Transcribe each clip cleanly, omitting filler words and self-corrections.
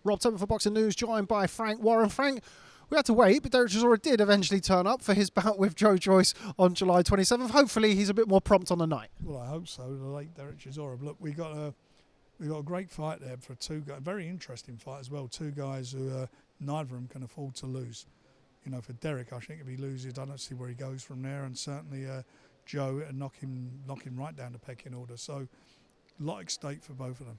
Rob Tebbutt for Boxing News, joined by Frank Warren. Frank, we had to wait, but Derek Chisora did eventually turn up for his bout with Joyce on July 27th. Hopefully he's a bit more prompt on the night. Well, I hope so. The late Derek Chisora. Look, we got a great fight there for two guys. Very interesting fight as well. Two guys who neither of them can afford to lose. You know, for Derek, I think if he loses, I don't see where he goes from there. And certainly Joe knock him right down the pecking order. So, a lot at stake for both of them.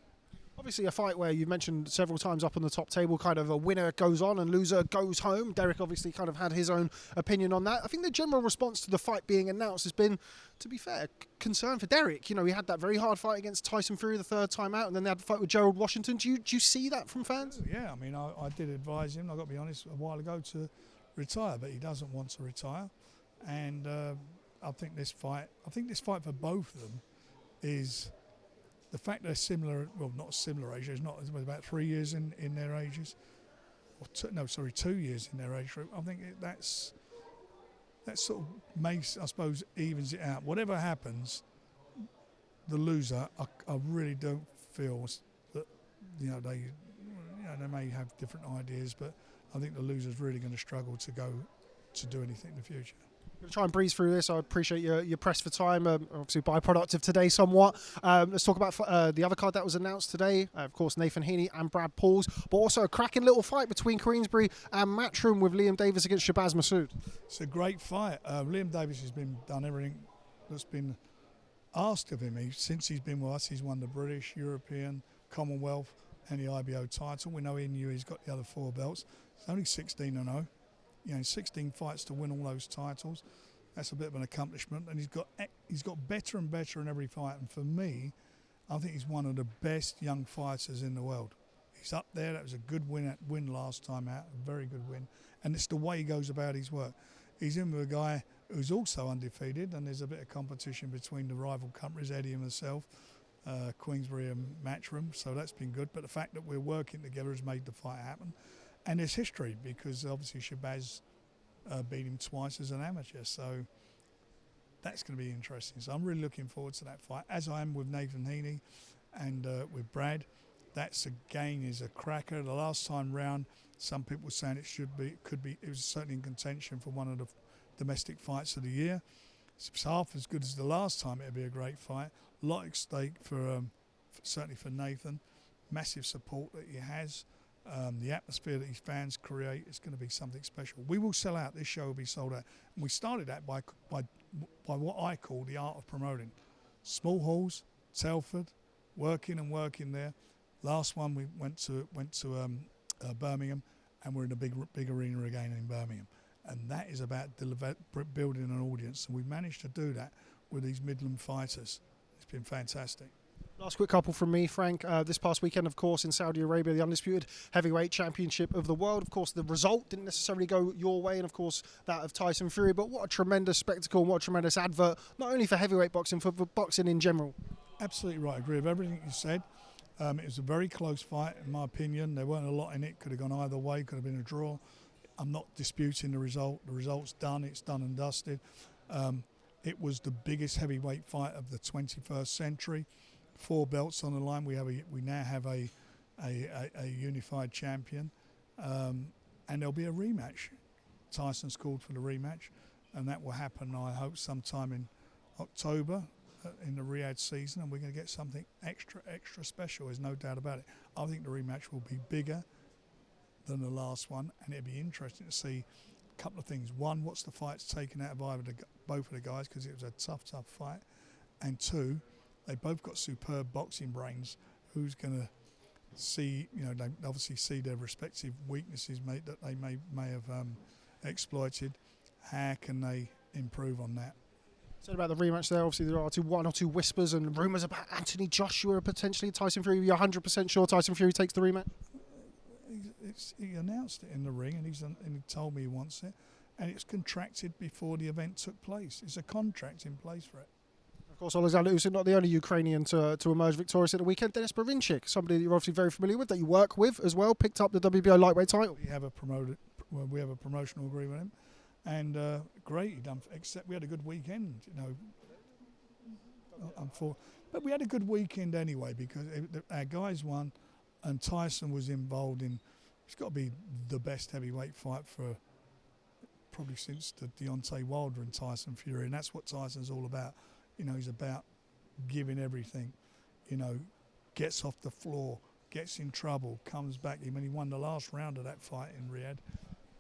Obviously a fight where you've mentioned several times up on the top table, kind of a winner goes on and loser goes home. Derek obviously kind of had his own opinion on that. I think the general response to the fight being announced has been, to be fair, concern for Derek. You know, he had that very hard fight against Tyson Fury the third time out, and then they had the fight with Gerald Washington. Do you see that from fans? Yeah, I mean, I did advise him, I've got to be honest, a while ago to retire, but he doesn't want to retire. And I think this fight for both of them is the fact they're similar, well, not similar ages, it's about 3 years in their ages, or 2 years in their age group. I think that sort of makes, I suppose, evens it out. Whatever happens, the loser, I really don't feel that, they may have different ideas, but I think the loser's really going to struggle to do anything in the future. I'm going to try and breeze through this. I appreciate your press for time. Obviously, byproduct of today somewhat. Let's talk about the other card that was announced today. Of course, Nathan Heaney and Brad Pauls, but also a cracking little fight between Queensbury and Matchroom with Liam Davis against Shabazz Massoud. It's a great fight. Liam Davis has done everything that's been asked of him. Since he's been with us, he's won the British, European, Commonwealth, and the IBO title. We know he's got the other 4 belts. He's only 16-0. 16 fights to win all those titles. That's a bit of an accomplishment, and he's got better and better in every fight. And for me, I think he's one of the best young fighters in the world. He's up there. That was a good win last time out, a very good win. And it's the way he goes about his work. He's in with a guy who's also undefeated, and there's a bit of competition between the rival companies, Eddie and myself, Queensbury and Matchroom. So that's been good. But the fact that we're working together has made the fight happen. And there's history, because obviously Shabazz beat him twice as an amateur, so that's going to be interesting. So I'm really looking forward to that fight, as I am with Nathan Heaney and with Brad. That's again is a cracker. The last time round, some people were saying it was certainly in contention for one of the domestic fights of the year. It's half as good as the last time. It'll be a great fight. A lot at stake for certainly for Nathan. Massive support that he has. The atmosphere that his fans create is going to be something special. We will sell out. This show will be sold out. And we started that by what I call the art of promoting. Small halls, Telford, working there. Last one we went to Birmingham, and we're in a big arena again in Birmingham. And that is about building an audience. And we've managed to do that with these Midland fighters. It's been fantastic. Last quick couple from me, Frank. This past weekend, of course, in Saudi Arabia, the undisputed heavyweight championship of the world. Of course, the result didn't necessarily go your way, and of course, that of Tyson Fury. But what a tremendous spectacle, and what a tremendous advert, not only for heavyweight boxing, for boxing in general. Absolutely right. I agree with everything you said. It was a very close fight, in my opinion. There weren't a lot in it. Could have gone either way. Could have been a draw. I'm not disputing the result. The result's done. It's done and dusted. It was the biggest heavyweight fight of the 21st century. 4 belts on the line. We now have a unified champion, and there'll be a rematch. Tyson's called for the rematch, and that will happen, I hope, sometime in October in the Riyadh season, and we're going to get something extra special. There's no doubt about it. I think the rematch will be bigger than the last one, and it'll be interesting to see a couple of things. One, what's the fights taken out of both of the guys, because it was a tough fight, and 2, they both got superb boxing brains. Who's going to see, they obviously see their respective weaknesses that they may have exploited. How can they improve on that? Said about the rematch there, obviously there are one or two whispers and rumours about Anthony Joshua potentially. Tyson Fury, you're 100% sure Tyson Fury takes the rematch? He announced it in the ring, and he told me he wants it, and it's contracted before the event took place. It's a contract in place for it. Of course, Oleksandr Usyk, not the only Ukrainian to emerge victorious at the weekend. Dennis Berinchyk, somebody that you're obviously very familiar with, that you work with as well, picked up the WBO lightweight title. We have a promotional agreement with him, and great. Except we had a good weekend, but we had a good weekend anyway, because our guys won. and Tyson was involved in. It's got to be the best heavyweight fight for probably since the Deontay Wilder and Tyson Fury, and that's what Tyson's all about. You know, he's about giving everything. You know, gets off the floor, gets in trouble, comes back. I mean, he won the last round of that fight in Riyadh.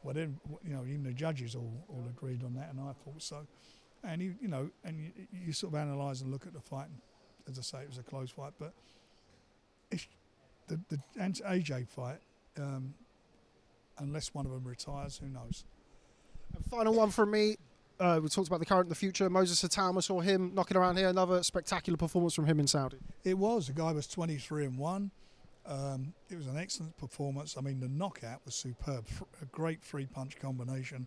Well, then, you know, even the judges all agreed on that, and I thought so. And he, you know, and you sort of analyse and look at the fight. And as I say, it was a close fight, but it's the AJ fight. Unless one of them retires, who knows? And final one from me. We talked about the current and the future. Moses Itauma, saw him knocking around here. Another spectacular performance from him in Saudi. It was. The guy was 23-1. It was an excellent performance. I mean, the knockout was superb. A great three-punch combination.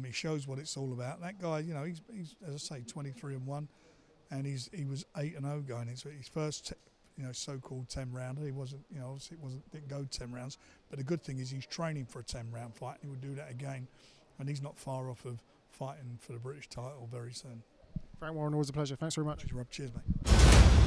He shows what it's all about. That guy, you know, he's as I say, 23-1, and he was 8-0 going into his first, so-called 10-rounder. He wasn't, obviously didn't go 10 rounds. But the good thing is he's training for a 10-round fight. He would do that again, and he's not far off of fighting for the British title very soon. Frank Warren, always a pleasure. Thanks very much. Rob, cheers, mate.